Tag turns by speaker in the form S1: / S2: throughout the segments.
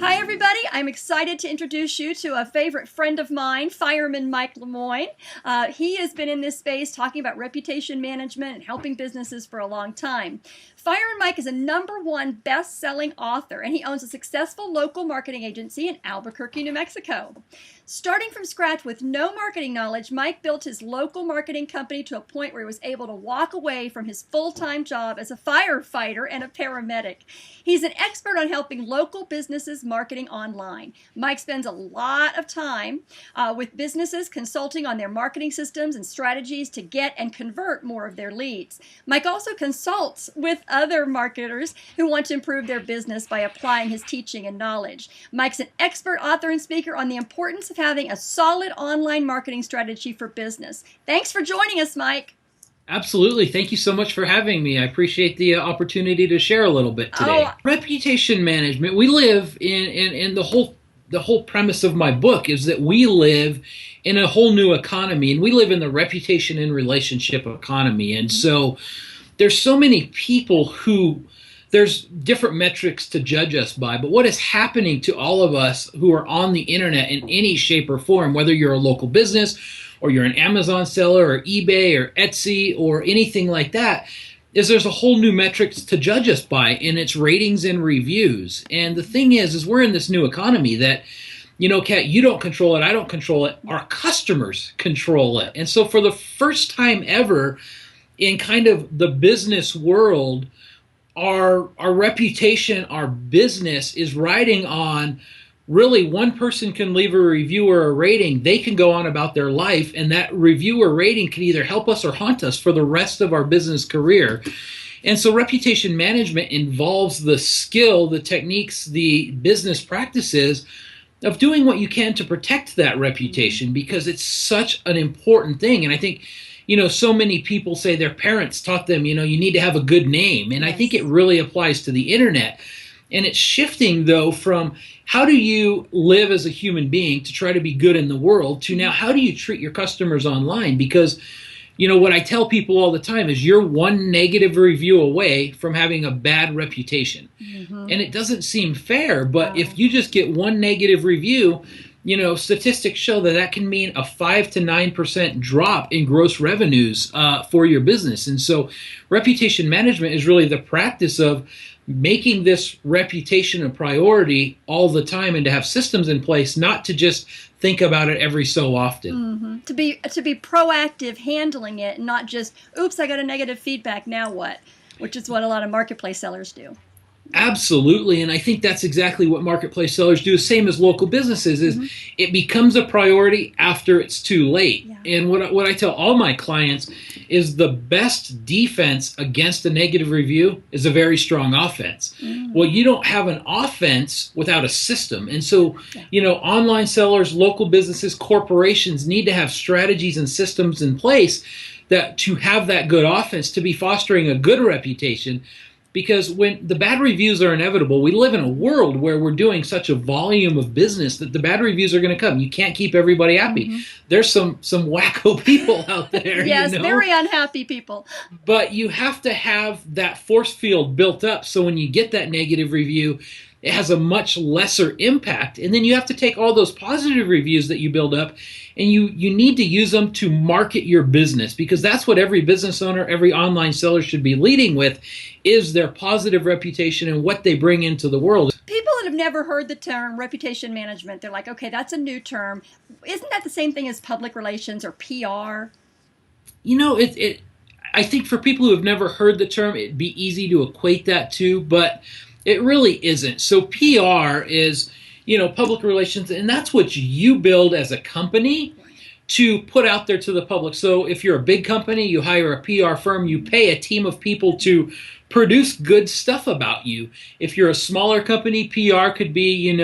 S1: Hi, everybody. I'm excited to introduce you to a favorite friend of mine, Fireman Mike Lemoine. He has been in this space talking about reputation management and helping businesses for a long time. Fireman Mike is a #1 best-selling author, and he owns a successful local marketing agency in Albuquerque, New Mexico. Starting from scratch with no marketing knowledge, Mike built his local marketing company to a point where he was able to walk away from his full-time job as a firefighter and a paramedic. He's an expert on helping local businesses marketing online. Mike spends a lot of time with businesses consulting on their marketing systems and strategies to get and convert more of their leads. Mike also consults with other marketers who want to improve their business by applying his teaching and knowledge. Mike's an expert author and speaker on the importance of having a solid online marketing strategy for business. Thanks for joining us, Mike.
S2: Absolutely. Thank you so much for having me. I appreciate the opportunity to share a little bit today. Reputation management. We live in the whole premise of my book is that we live in a whole new economy, and we live in the reputation and relationship economy. And so there's so many people who there's different metrics to judge us by, but what is happening to all of us who are on the internet in any shape or form, whether you're a local business or you're an Amazon seller or eBay or Etsy or anything like that, is there's a whole new metrics to judge us by, and it's ratings and reviews. And the thing is we're in this new economy that, Kat, you don't control it, I don't control it, our customers control it. And so for the first time ever in kind of the business world, our reputation, our business is riding on really one person can leave a review or a rating. They can go on about their life, and that review or rating can either help us or haunt us for the rest of our business career. And so reputation management involves the skill, the techniques, the business practices of doing what you can to protect that reputation, because it's such an important thing. And I think so many people say their parents taught them, you need to have a good name. And I think it really applies to the internet. And it's shifting, though, from how do you live as a human being to try to be good in the world to now how do you treat your customers online? Because, what I tell people all the time is you're one negative review away from having a bad reputation. And it doesn't seem fair, but if you just get one negative review, statistics show that can mean a 5 to 9% drop in gross revenues for your business. And so reputation management is really the practice of making this reputation a priority all the time and to have systems in place, not to just think about it every so often.
S1: To be proactive handling it, and not just, oops, I got a negative feedback, now what? Which is what a lot of marketplace sellers do.
S2: Absolutely, and I think that's exactly what marketplace sellers do, same as local businesses, is it becomes a priority after it's too late. And what I tell all my clients is the best defense against a negative review is a very strong offense. Well, you don't have an offense without a system. And so, online sellers, local businesses, corporations need to have strategies and systems in place that to have that good offense, to be fostering a good reputation. Because when the bad reviews are inevitable, we live in a world where we're doing such a volume of business that the bad reviews are going to come. You can't keep everybody happy. There's some wacko people out there.
S1: Yes, very unhappy people.
S2: But you have to have that force field built up so when you get that negative review, it has a much lesser impact. And then you have to take all those positive reviews that you build up and you need to use them to market your business, because that's what every business owner, every online seller should be leading with, is their positive reputation and what they bring into the world.
S1: People that have never heard the term reputation management, they're like, okay, that's a new term. Isn't that the same thing as public relations or PR?
S2: I think for people who have never heard the term, it'd be easy to equate that to, but it really isn't. So PR is, public relations, and that's what you build as a company to put out there to the public. So if you're a big company, you hire a PR firm, you pay a team of people to produce good stuff about you. If you're a smaller company, PR could be,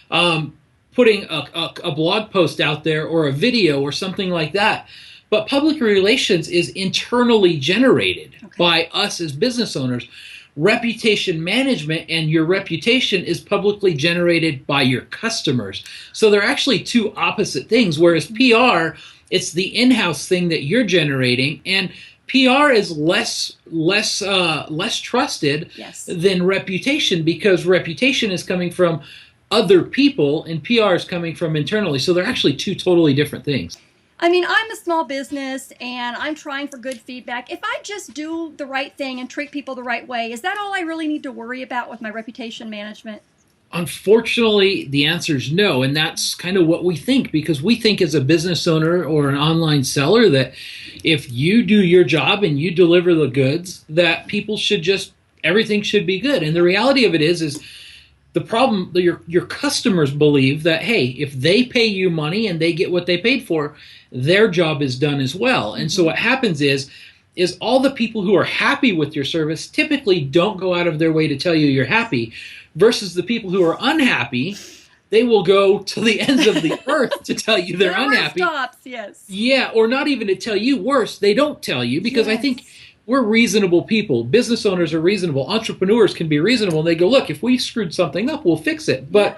S2: putting a blog post out there or a video or something like that. But public relations is internally generated by us as business owners. Reputation management and your reputation is publicly generated by your customers. So they're actually two opposite things, whereas PR, it's the in-house thing that you're generating, and PR is less trusted
S1: Yes.
S2: than reputation, because reputation is coming from other people and PR is coming from internally. So they're actually two totally different things.
S1: I mean, I'm a small business and I'm trying for good feedback. If I just do the right thing and treat people the right way, is that all I really need to worry about with my reputation management?
S2: Unfortunately, the answer is no, and that's kind of what we think, because we think as a business owner or an online seller that if you do your job and you deliver the goods, that people should just, everything should be good. And the reality of it is the problem, your customers believe that, hey, if they pay you money and they get what they paid for, their job is done as well. And so what happens is all the people who are happy with your service typically don't go out of their way to tell you you're happy, versus the people who are unhappy, they will go to the ends of the earth to tell you they're unhappy.
S1: Stops, yes.
S2: Yeah, or not even to tell you. Worse, they don't tell you, because I think we're reasonable people. Business owners are reasonable. Entrepreneurs can be reasonable. And they go, look, if we screwed something up, we'll fix it. But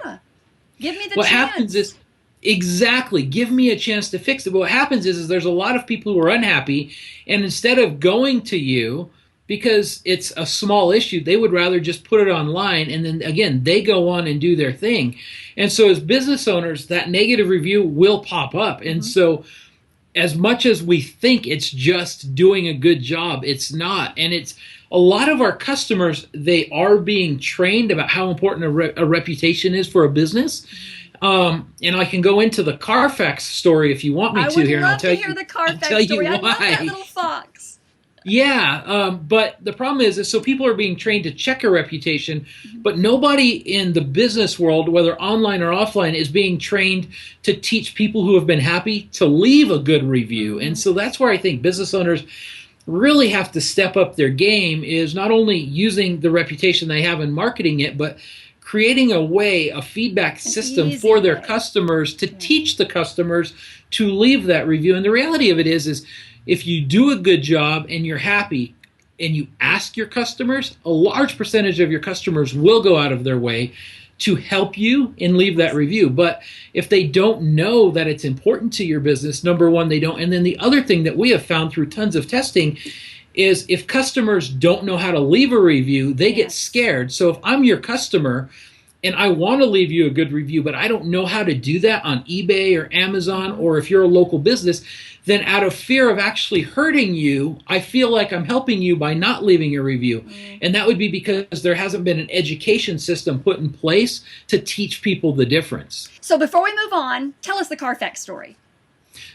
S1: give me the
S2: what
S1: chance.
S2: happens is, exactly, give me a chance to fix it. But what happens is there's a lot of people who are unhappy, and instead of going to you, because it's a small issue, they would rather just put it online, and then again they go on and do their thing. And so as business owners, that negative review will pop up. And so as much as we think it's just doing a good job, it's not. And it's a lot of our customers, they are being trained about how important a reputation is for a business. And I can go into the Carfax story if you want me to here.
S1: I would love to hear the Carfax story. I love that little fox.
S2: Yeah, but the problem is so people are being trained to check a reputation, but nobody in the business world, whether online or offline, is being trained to teach people who have been happy to leave a good review. And so that's where I think business owners really have to step up their game, is not only using the reputation they have and marketing it, but creating a feedback system for their customers to teach the customers to leave that review. And the reality of it is if you do a good job and you're happy and you ask your customers, a large percentage of your customers will go out of their way to help you and leave that review. But if they don't know that it's important to your business, number one, they don't. And then the other thing that we have found through tons of testing is if customers don't know how to leave a review, they get scared. So if I'm your customer and I want to leave you a good review, but I don't know how to do that on eBay or Amazon, or if you're a local business, then out of fear of actually hurting you, I feel like I'm helping you by not leaving a review. And that would be because there hasn't been an education system put in place to teach people the difference.
S1: So before we move on, tell us the Carfax story.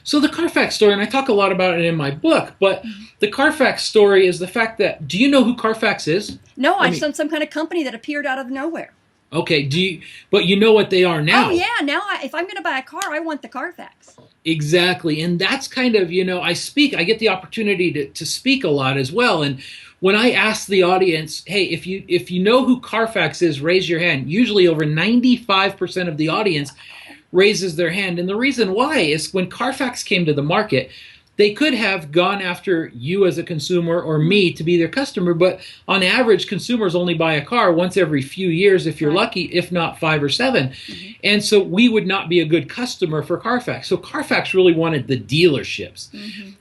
S2: So the Carfax story, and I talk a lot about it in my book, but the Carfax story is the fact that, do you know who Carfax is?
S1: No, I've done some kind of company that appeared out of nowhere.
S2: Okay, but you know what they are now.
S1: Oh yeah, now if I'm going to buy a car, I want the Carfax.
S2: Exactly, and that's kind of, I get the opportunity to speak a lot as well, and when I ask the audience, hey, if you know who Carfax is, raise your hand. Usually over 95% of the audience raises their hand, and the reason why is when Carfax came to the market, they could have gone after you as a consumer or me to be their customer, but on average, consumers only buy a car once every few years if you're lucky, if not 5 or 7. And so we would not be a good customer for Carfax. So Carfax really wanted the dealerships.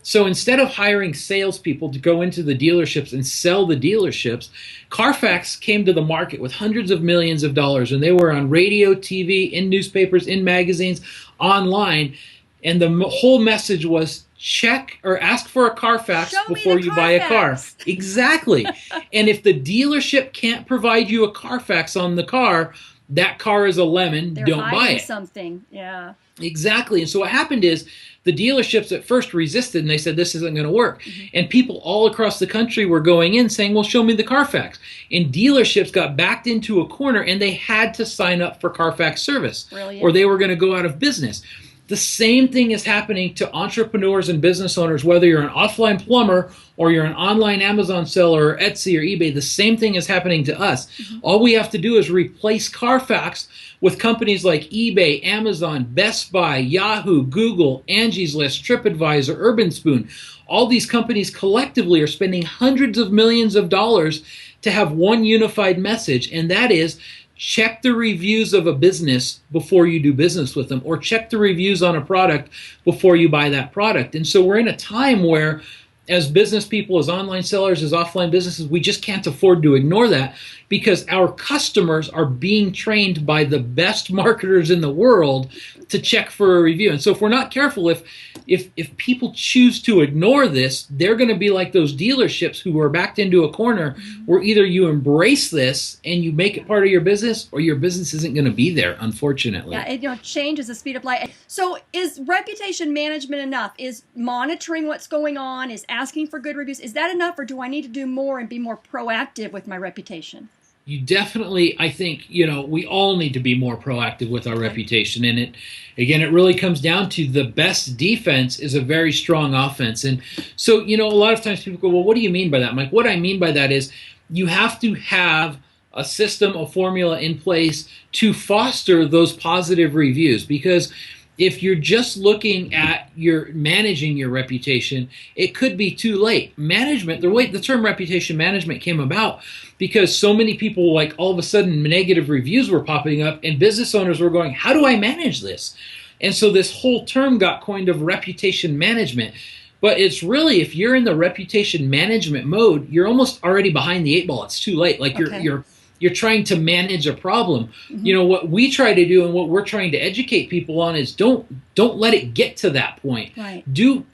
S2: So instead of hiring salespeople to go into the dealerships and sell the dealerships, Carfax came to the market with hundreds of millions of dollars, and they were on radio, TV, in newspapers, in magazines, online, and the whole message was check or ask for a Carfax before you buy a car. Exactly. And if the dealership can't provide you a Carfax on the car, that car is a lemon. Don't buy it.
S1: Something. Yeah.
S2: Exactly. And so what happened is the dealerships at first resisted, and they said this isn't going to work. And people all across the country were going in saying, well, show me the Carfax. And dealerships got backed into a corner, and they had to sign up for Carfax service.
S1: Brilliant.
S2: Or they were going to go out of business. The same thing is happening to entrepreneurs and business owners, whether you're an offline plumber or you're an online Amazon seller or Etsy or eBay. The same thing is happening to us. All we have to do is replace Carfax with companies like eBay, Amazon, Best Buy, Yahoo, Google, Angie's List, TripAdvisor, Urban Spoon. All these companies collectively are spending hundreds of millions of dollars to have one unified message, and that is, check the reviews of a business before you do business with them, or check the reviews on a product before you buy that product. And so we're in a time where, as business people, as online sellers, as offline businesses, we just can't afford to ignore that, because our customers are being trained by the best marketers in the world to check for a review. And so if we're not careful, if people choose to ignore this, they're going to be like those dealerships who are backed into a corner where either you embrace this and you make it part of your business, or your business isn't going to be there, unfortunately.
S1: Yeah, change is the speed of light. So is reputation management enough? Is monitoring what's going on, is asking for good reviews, is that enough, or do I need to do more and be more proactive with my reputation?
S2: You definitely, I think, we all need to be more proactive with our reputation. And it really comes down to the best defense is a very strong offense. And so, a lot of times people go, well, what do you mean by that, Mike? What I mean by that is you have to have a system, a formula in place to foster those positive reviews, because if you're just looking at managing your reputation, it could be too late. Management, the way the term reputation management came about, because so many people, like, all of a sudden negative reviews were popping up and business owners were going, how do I manage this? And so this whole term got coined of reputation management. But it's really, if you're in the reputation management mode, you're almost already behind the eight ball. It's too late. Like you're trying to manage a problem. What we try to do and what we're trying to educate people on is don't let it get to that point.
S1: Right.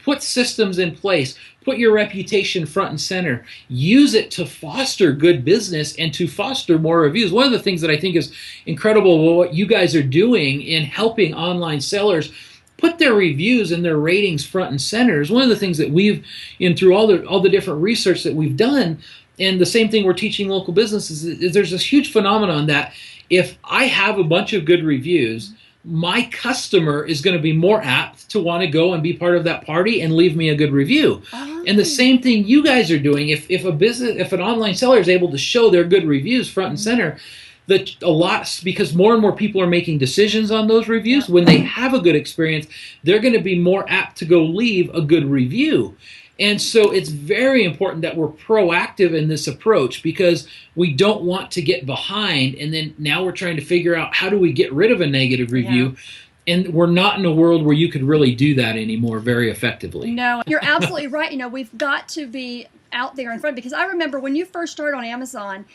S2: Put systems in place. Put your reputation front and center. Use it to foster good business and to foster more reviews. One of the things that I think is incredible, what you guys are doing in helping online sellers put their reviews and their ratings front and center, is one of the things that through all the different research that we've done. And the same thing we're teaching local businesses is there's this huge phenomenon that if I have a bunch of good reviews, my customer is going to be more apt to want to go and be part of that party and leave me a good review. Oh. And the same thing you guys are doing. If an online seller is able to show their good reviews front and center, because more and more people are making decisions on those reviews. When they have a good experience, they're going to be more apt to go leave a good review. And so it's very important that we're proactive in this approach, because we don't want to get behind, and then now we're trying to figure out how do we get rid of a negative review. And we're not in a world where you could really do that anymore very effectively.
S1: No, you're absolutely right. We've got to be out there in front, because I remember when you first started on Amazon,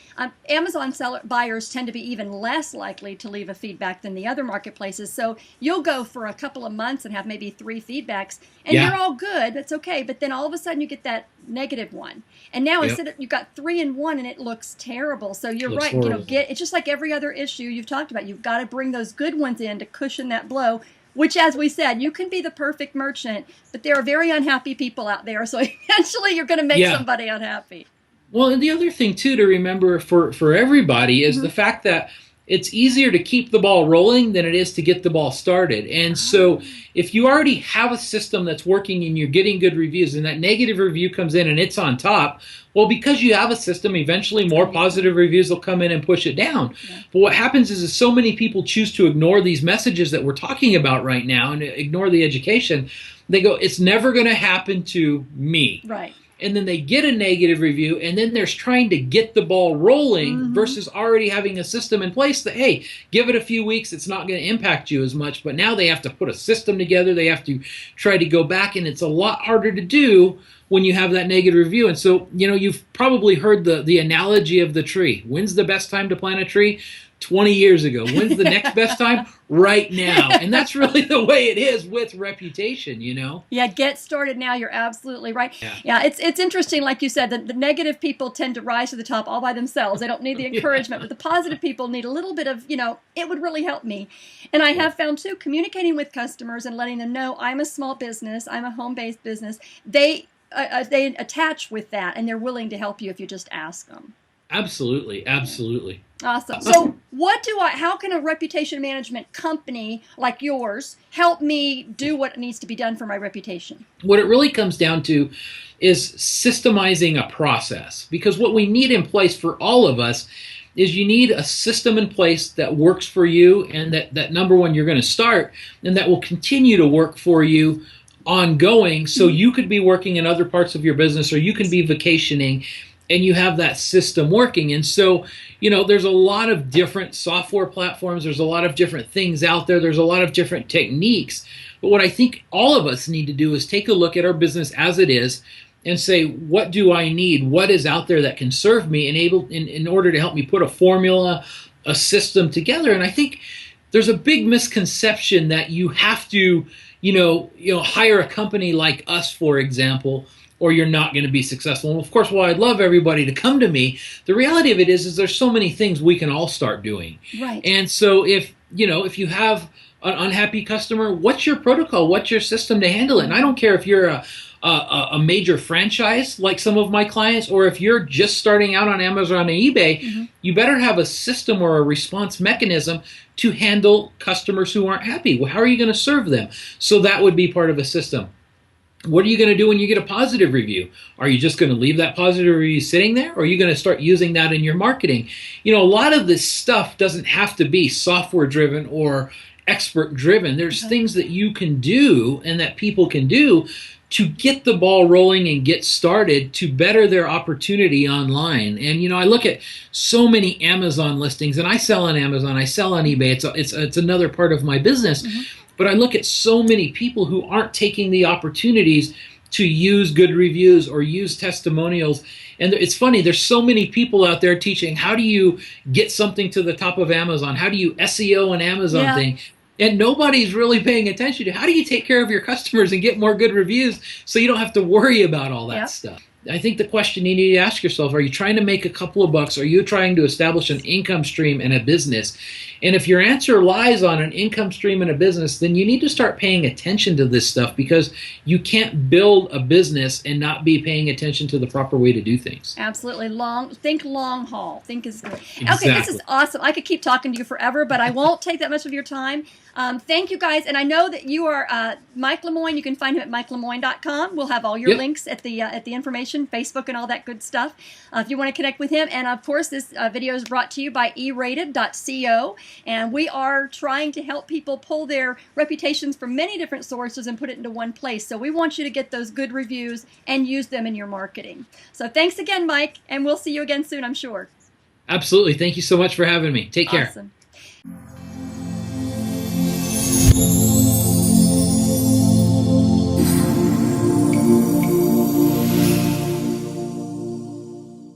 S1: Amazon buyers tend to be even less likely to leave a feedback than the other marketplaces. So you'll go for a couple of months and have maybe 3 feedbacks, and you're all good. That's okay. But then all of a sudden you get that negative one, and now instead of, you've got 3 in 1, and it looks terrible. So you're right.
S2: Horrible.
S1: It's just like every other issue you've talked about. You've got to bring those good ones in to cushion that blow. Which, as we said, you can be the perfect merchant, but there are very unhappy people out there. So eventually you're going to make somebody unhappy.
S2: Well, and the other thing, too, to remember for everybody is the fact that it's easier to keep the ball rolling than it is to get the ball started. And so if you already have a system that's working and you're getting good reviews, and that negative review comes in and it's on top, well, because you have a system, eventually more positive reviews will come in and push it down. Yeah. But what happens is so many people choose to ignore these messages that we're talking about right now and ignore the education. They go, it's never going to happen to me.
S1: Right.
S2: And then they get a negative review, and then they're trying to get the ball rolling versus already having a system in place that, hey, give it a few weeks, it's not going to impact you as much. But now they have to put a system together. They have to try to go back, and it's a lot harder to do when you have that negative review. And so, you've probably heard the analogy of the tree. When's the best time to plant a tree? 20 years ago. When's the next best time? Right now. And that's really the way it is with reputation,
S1: Yeah, get started now. You're absolutely right. Yeah, it's interesting, like you said, that the negative people tend to rise to the top all by themselves. They don't need the encouragement, but the positive people need a little bit of, it would really help me. And I have found, too, communicating with customers and letting them know I'm a small business, I'm a home-based business, they attach with that, and they're willing to help you if you just ask them.
S2: Absolutely.
S1: Awesome. So how can a reputation management company like yours help me do what needs to be done for my reputation?
S2: What it really comes down to is systemizing a process, because what we need in place for all of us is you need a system in place that works for you, and that number one, you're going to start, and that will continue to work for you ongoing, so you could be working in other parts of your business, or you can be vacationing, and you have that system working. And so, there's a lot of different software platforms. There's a lot of different things out there. There's a lot of different techniques. But what I think all of us need to do is take a look at our business as it is and say, what do I need? What is out there that can serve me in order to help me put a formula, a system together? And I think there's a big misconception that you have to, hire a company like us, for example, or you're not going to be successful. And of course, while I'd love everybody to come to me, the reality of it is there's so many things we can all start doing.
S1: Right.
S2: And so if you have an unhappy customer, what's your protocol? What's your system to handle it? And I don't care if you're a major franchise like some of my clients, or if you're just starting out on Amazon and eBay, you better have a system or a response mechanism to handle customers who aren't happy. Well, how are you going to serve them? So that would be part of a system. What are you going to do when you get a positive review? Are you just going to leave that positive review sitting there? Or are you going to start using that in your marketing? A lot of this stuff doesn't have to be software driven or expert driven. There's things that you can do and that people can do to get the ball rolling and get started to better their opportunity online. And I look at so many Amazon listings, and I sell on Amazon, I sell on eBay. It's another part of my business. But I look at so many people who aren't taking the opportunities to use good reviews or use testimonials. And it's funny, there's so many people out there teaching, how do you get something to the top of Amazon? How do you SEO an Amazon thing? And nobody's really paying attention to how do you take care of your customers and get more good reviews so you don't have to worry about all that stuff. I think the question you need to ask yourself, are you trying to make a couple of bucks? Are you trying to establish an income stream and a business? And if your answer lies on an income stream and a business, then you need to start paying attention to this stuff, because you can't build a business and not be paying attention to the proper way to do things.
S1: Absolutely. Think long haul. Think is good.
S2: Exactly.
S1: Okay, this is awesome. I could keep talking to you forever, but I won't take that much of your time. Thank you, guys. And I know that you are Mike Lemoine. You can find him at MikeLemoine.com. We'll have all your links at the information, Facebook and all that good stuff, if you want to connect with him. And of course, this video is brought to you by erated.co. And we are trying to help people pull their reputations from many different sources and put it into one place. So we want you to get those good reviews and use them in your marketing. So thanks again, Mike, and we'll see you again soon, I'm sure.
S2: Absolutely. Thank you so much for having me. Take care.
S1: Awesome.